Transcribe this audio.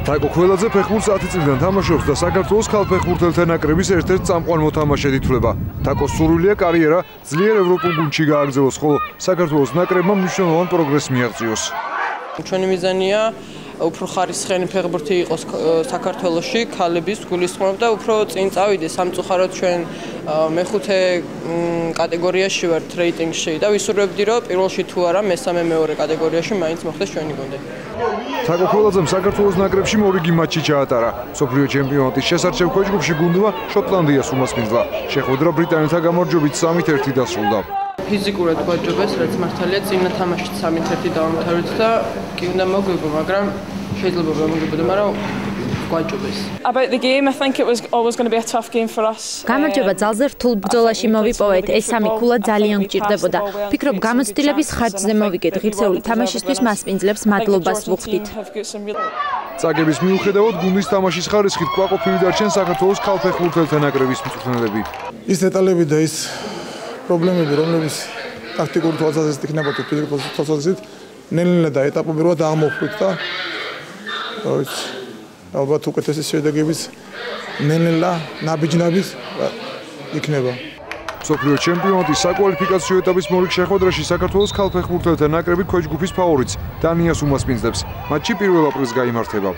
თაკო ქველაძე ფეხბურთს 10 წლიდან თამაშობს და საქართველოს ქალფეხბურთელთა ნაკრების ერთ-ერთ წამყვან მოთამაშედ ითვლება. თაკოს სურვილია კარიერა ძლიერ ევროპულ გუნდში გააგრძელოს, ხოლო საქართველოს ნაკრებმა მნიშვნელოვან პროგრესს მიაღწიოს. ჩვენი მიზანია უფრო ხარისხიანი ფეხბურთი იყოს საქართველოში, ქალების გულისხმობ და უფრო წინ წავიდეს სამწუხაროდ ჩვენ მეხუთე კატეგორიაში ვართ რეიტინგში და ვისურვებდი რომ პირველში თუ არა მესამე მეორე კატეგორიაში მაინც მოხდეს ჩვენი გუნდი. თაკო ქველაძემ საქართველოს ნაკრებში მორიგი მატჩი ჩაატარა. მსოფლიო ჩემპიონატის შესარჩევ ქვეჯგუფში გუნდმა შოტლანდიას უმასპინძლა. შეხვედრა ბრიტანელთა გამარჯვებით 3-1 დასრულდა. ფიზიკურად გვაჯობეს, რაც მართალია წინა თამაშით 3-1 დავამთავრეთ და კი უნდა მოგვიგო, მაგრამ შეიძლება გამოგებოდა, მაგრამ გვაჯობეს. About the game, I think it was always going to be a tough game for us. გამარჯვება ძალზე რთულ ბრძოლაში მოვიპოვეთ. ეს სამი ქულა ძალიან გჭირდებოდა. ვფიქრობ, გამოცდილების ხარჯზე მოვიგეთ. ღირსეული თამაშისთვის მასპინძლებს მადლობას ვუხდით. წაგების მიუხედავად გუნდის თამაშის ხარისხით კმაყოფილი დარჩენ საქართველოს ქალფეხბურთელთა ნაკრების მწვრთნელები. ის დეტალები და ის პრობლემები, რომლებიც ტაქტიკური თვალსაზრისით იქნება თუ ფიზიკური თვალსაზრისით, ნელ-ნელა და ეტაპობრივად აღმოფხვით და ალბათ უკეთესი შედეგების ნელ-ნელა ნაბიჯ-ნაბიჯ იქნება. მსოფლიო ჩემპიონატის საკვალიფიკაციო ეტაპის მორიგ შეხვედრაში საქართველოს ქალფეხბურთელთა ნაკრები ქვეჯგუფის ფავორიტს დანიას უმასპინძლებს. მატჩი 1 აპრილს გაიმართება.